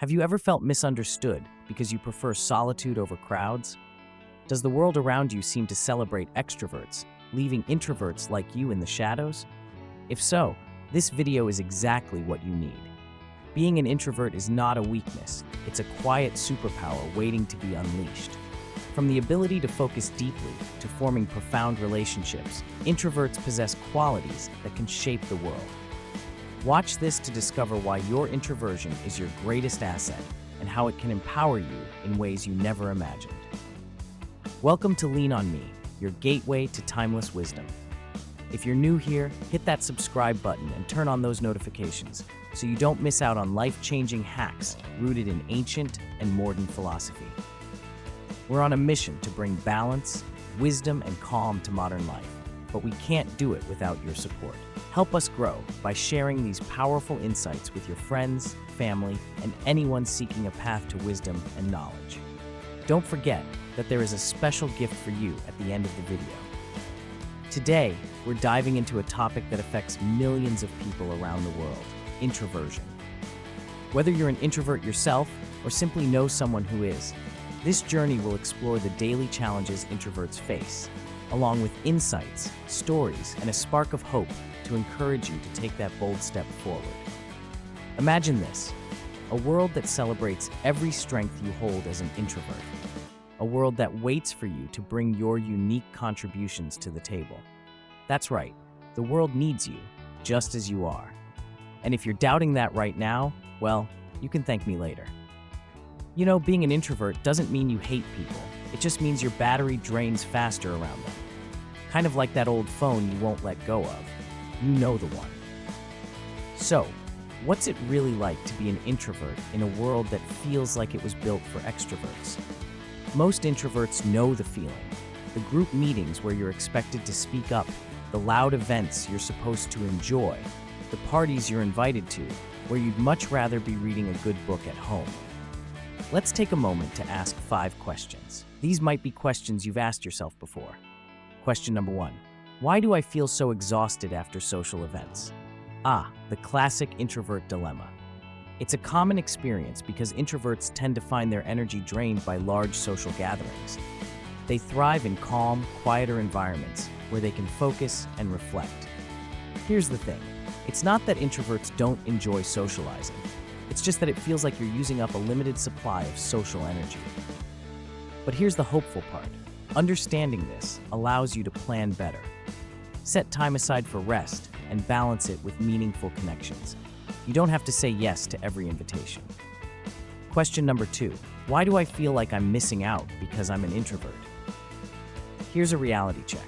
Have you ever felt misunderstood because you prefer solitude over crowds? Does the world around you seem to celebrate extroverts, leaving introverts like you in the shadows? If so, this video is exactly what you need. Being an introvert is not a weakness, it's a quiet superpower waiting to be unleashed. From the ability to focus deeply to forming profound relationships, introverts possess qualities that can shape the world. Watch this to discover why your introversion is your greatest asset and how it can empower you in ways you never imagined. Welcome to Lean on Me, your gateway to timeless wisdom. If you're new here, hit that subscribe button and turn on those notifications so you don't miss out on life-changing hacks rooted in ancient and modern philosophy. We're on a mission to bring balance, wisdom, and calm to modern life, but we can't do it without your support. Help us grow by sharing these powerful insights with your friends, family, and anyone seeking a path to wisdom and knowledge. Don't forget that there is a special gift for you at the end of the video. Today, we're diving into a topic that affects millions of people around the world: introversion. Whether you're an introvert yourself or simply know someone who is, this journey will explore the daily challenges introverts face, along with insights, stories, and a spark of hope to encourage you to take that bold step forward. Imagine this: a world that celebrates every strength you hold as an introvert. A world that waits for you to bring your unique contributions to the table. That's right, the world needs you, just as you are. And if you're doubting that right now, well, you can thank me later. You know, being an introvert doesn't mean you hate people. It just means your battery drains faster around them. Kind of like that old phone you won't let go of. You know the one. So, what's it really like to be an introvert in a world that feels like it was built for extroverts? Most introverts know the feeling. The group meetings where you're expected to speak up, the loud events you're supposed to enjoy, the parties you're invited to, where you'd much rather be reading a good book at home. Let's take a moment to ask 5 questions. These might be questions you've asked yourself before. Question number 1. Why do I feel so exhausted after social events? The classic introvert dilemma. It's a common experience because introverts tend to find their energy drained by large social gatherings. They thrive in calm, quieter environments where they can focus and reflect. Here's the thing. It's not that introverts don't enjoy socializing. It's just that it feels like you're using up a limited supply of social energy. But here's the hopeful part. Understanding this allows you to plan better. Set time aside for rest and balance it with meaningful connections. You don't have to say yes to every invitation. Question number 2. Why do I feel like I'm missing out because I'm an introvert? Here's a reality check.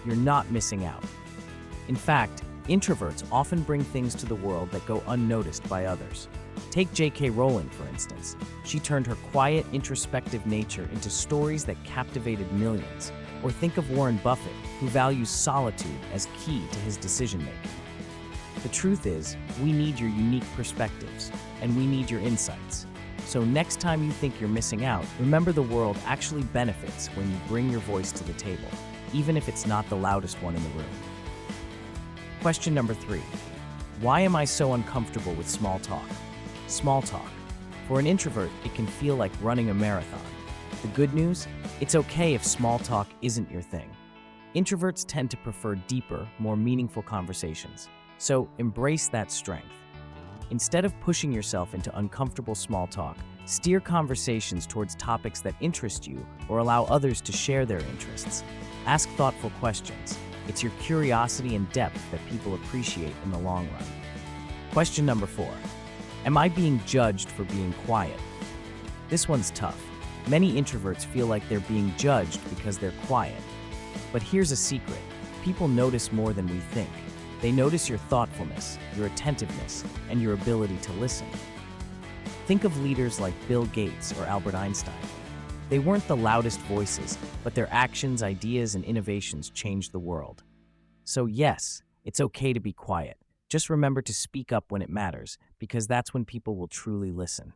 You're not missing out. In fact, introverts often bring things to the world that go unnoticed by others. Take J.K. Rowling, for instance. She turned her quiet, introspective nature into stories that captivated millions. Or think of Warren Buffett, who values solitude as key to his decision-making. The truth is, we need your unique perspectives, and we need your insights. So next time you think you're missing out, remember the world actually benefits when you bring your voice to the table, even if it's not the loudest one in the room. Question number 3. Why am I so uncomfortable with small talk? Small talk. For an introvert, it can feel like running a marathon. The good news? It's okay if small talk isn't your thing. Introverts tend to prefer deeper, more meaningful conversations. So embrace that strength. Instead of pushing yourself into uncomfortable small talk, steer conversations towards topics that interest you or allow others to share their interests. Ask thoughtful questions. It's your curiosity and depth that people appreciate in the long run. Question number 4. Am I being judged for being quiet? This one's tough. Many introverts feel like they're being judged because they're quiet. But here's a secret. People notice more than we think. They notice your thoughtfulness, your attentiveness, and your ability to listen. Think of leaders like Bill Gates or Albert Einstein. They weren't the loudest voices, but their actions, ideas, and innovations changed the world. So yes, it's okay to be quiet. Just remember to speak up when it matters, because that's when people will truly listen.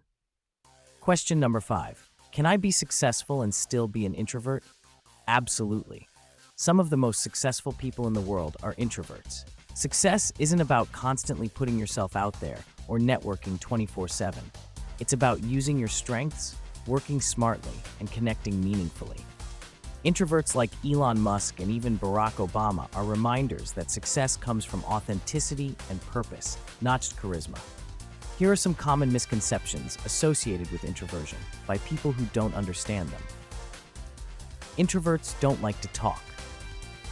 Question number 5. Can I be successful and still be an introvert? Absolutely. Some of the most successful people in the world are introverts. Success isn't about constantly putting yourself out there or networking 24/7. It's about using your strengths, working smartly, and connecting meaningfully. Introverts like Elon Musk and even Barack Obama are reminders that success comes from authenticity and purpose, not just charisma. Here are some common misconceptions associated with introversion by people who don't understand them. Introverts don't like to talk.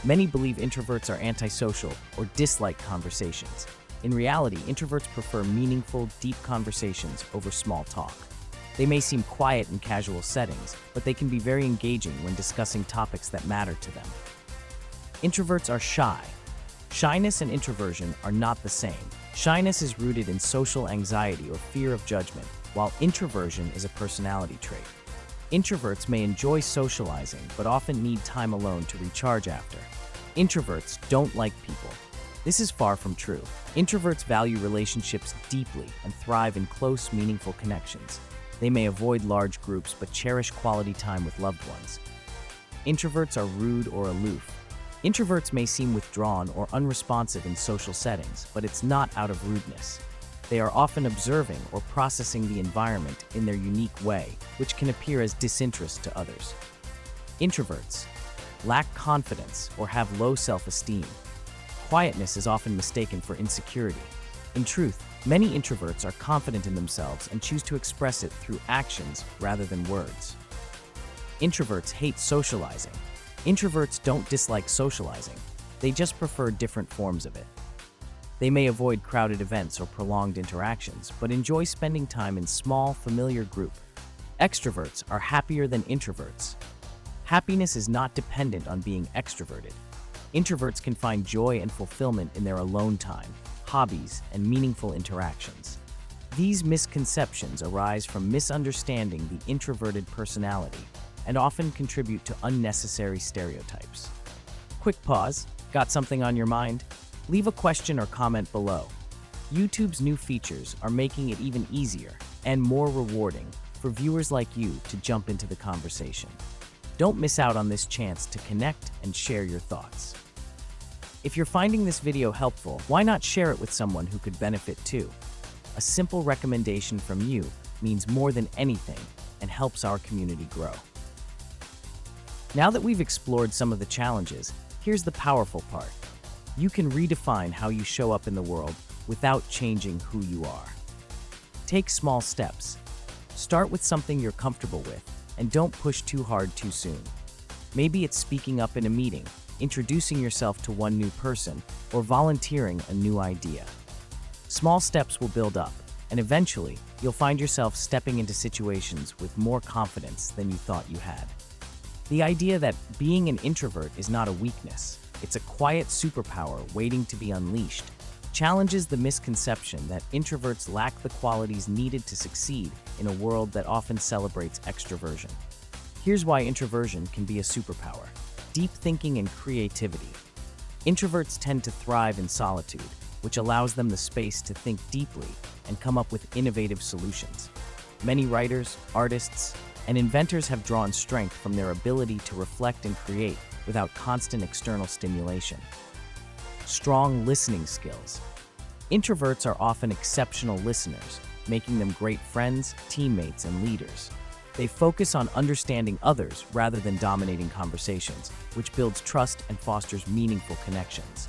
Many believe introverts are antisocial or dislike conversations. In reality, introverts prefer meaningful, deep conversations over small talk. They may seem quiet in casual settings, but they can be very engaging when discussing topics that matter to them. Introverts are shy. Shyness and introversion are not the same. Shyness is rooted in social anxiety or fear of judgment, while introversion is a personality trait. Introverts may enjoy socializing, but often need time alone to recharge after. Introverts don't like people. This is far from true. Introverts value relationships deeply and thrive in close, meaningful connections. They may avoid large groups but cherish quality time with loved ones. Introverts are rude or aloof. Introverts may seem withdrawn or unresponsive in social settings, but it's not out of rudeness. They are often observing or processing the environment in their unique way, which can appear as disinterest to others. Introverts lack confidence or have low self-esteem. Quietness is often mistaken for insecurity. In truth, many introverts are confident in themselves and choose to express it through actions rather than words. Introverts hate socializing. Introverts don't dislike socializing. They just prefer different forms of it. They may avoid crowded events or prolonged interactions, but enjoy spending time in small, familiar groups. Extroverts are happier than introverts. Happiness is not dependent on being extroverted. Introverts can find joy and fulfillment in their alone time, hobbies, and meaningful interactions. These misconceptions arise from misunderstanding the introverted personality and often contribute to unnecessary stereotypes. Quick pause. Got something on your mind? Leave a question or comment below. YouTube's new features are making it even easier and more rewarding for viewers like you to jump into the conversation. Don't miss out on this chance to connect and share your thoughts. If you're finding this video helpful, why not share it with someone who could benefit too? A simple recommendation from you means more than anything and helps our community grow. Now that we've explored some of the challenges, here's the powerful part. You can redefine how you show up in the world without changing who you are. Take small steps. Start with something you're comfortable with, and don't push too hard too soon. Maybe it's speaking up in a meeting, introducing yourself to one new person, or volunteering a new idea. Small steps will build up, and eventually, you'll find yourself stepping into situations with more confidence than you thought you had. The idea that being an introvert is not a weakness, it's a quiet superpower waiting to be unleashed, challenges the misconception that introverts lack the qualities needed to succeed in a world that often celebrates extroversion. Here's why introversion can be a superpower: deep thinking and creativity. Introverts tend to thrive in solitude, which allows them the space to think deeply and come up with innovative solutions. Many writers, artists, and inventors have drawn strength from their ability to reflect and create without constant external stimulation. Strong listening skills. Introverts are often exceptional listeners, making them great friends, teammates, and leaders. They focus on understanding others rather than dominating conversations, which builds trust and fosters meaningful connections.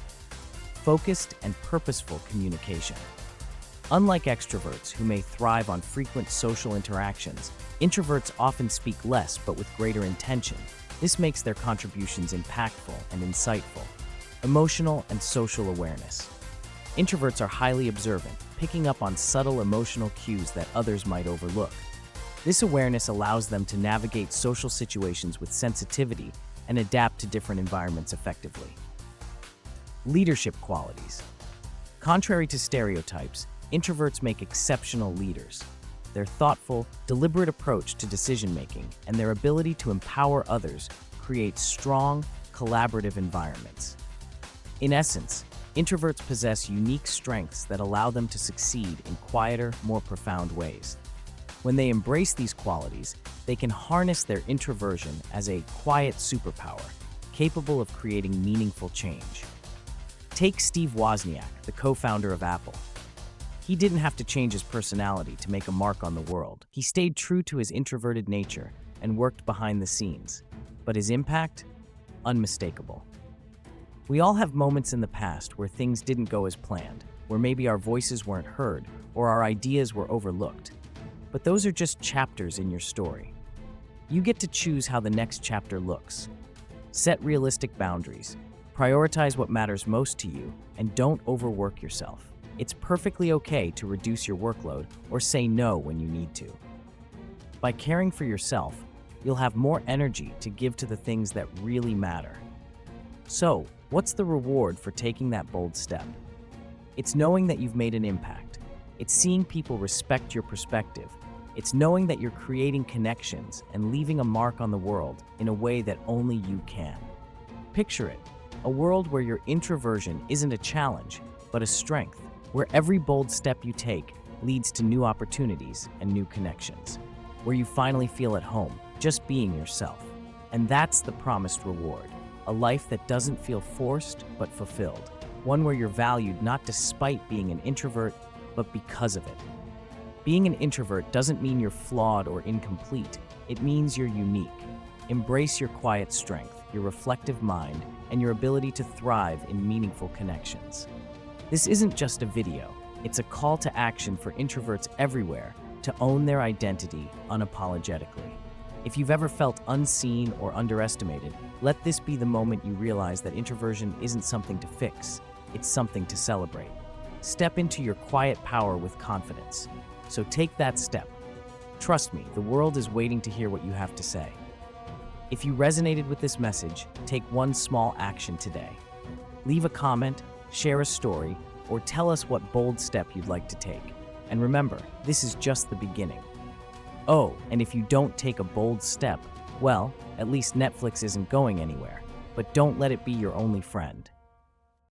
Focused and purposeful communication. Unlike extroverts who may thrive on frequent social interactions, introverts often speak less but with greater intention. This makes their contributions impactful and insightful. Emotional and social awareness. Introverts are highly observant, picking up on subtle emotional cues that others might overlook. This awareness allows them to navigate social situations with sensitivity and adapt to different environments effectively. Leadership qualities. Contrary to stereotypes, introverts make exceptional leaders. Their thoughtful, deliberate approach to decision-making and their ability to empower others create strong, collaborative environments. In essence, introverts possess unique strengths that allow them to succeed in quieter, more profound ways. When they embrace these qualities, they can harness their introversion as a quiet superpower, capable of creating meaningful change. Take Steve Wozniak, the co-founder of Apple. He didn't have to change his personality to make a mark on the world. He stayed true to his introverted nature and worked behind the scenes. But his impact? Unmistakable. We all have moments in the past where things didn't go as planned, where maybe our voices weren't heard or our ideas were overlooked. But those are just chapters in your story. You get to choose how the next chapter looks. Set realistic boundaries, prioritize what matters most to you, and don't overwork yourself. It's perfectly okay to reduce your workload or say no when you need to. By caring for yourself, you'll have more energy to give to the things that really matter. So, what's the reward for taking that bold step? It's knowing that you've made an impact. It's seeing people respect your perspective. It's knowing that you're creating connections and leaving a mark on the world in a way that only you can. Picture it, a world where your introversion isn't a challenge, but a strength, where every bold step you take leads to new opportunities and new connections, where you finally feel at home, just being yourself. And that's the promised reward, a life that doesn't feel forced but fulfilled, one where you're valued not despite being an introvert, but because of it. Being an introvert doesn't mean you're flawed or incomplete. It means you're unique. Embrace your quiet strength, your reflective mind, and your ability to thrive in meaningful connections. This isn't just a video. It's a call to action for introverts everywhere to own their identity unapologetically. If you've ever felt unseen or underestimated, let this be the moment you realize that introversion isn't something to fix. It's something to celebrate. Step into your quiet power with confidence. So take that step. Trust me, the world is waiting to hear what you have to say. If you resonated with this message, take one small action today. Leave a comment, share a story, or tell us what bold step you'd like to take. And remember, this is just the beginning. Oh, and if you don't take a bold step, well, at least Netflix isn't going anywhere. But don't let it be your only friend.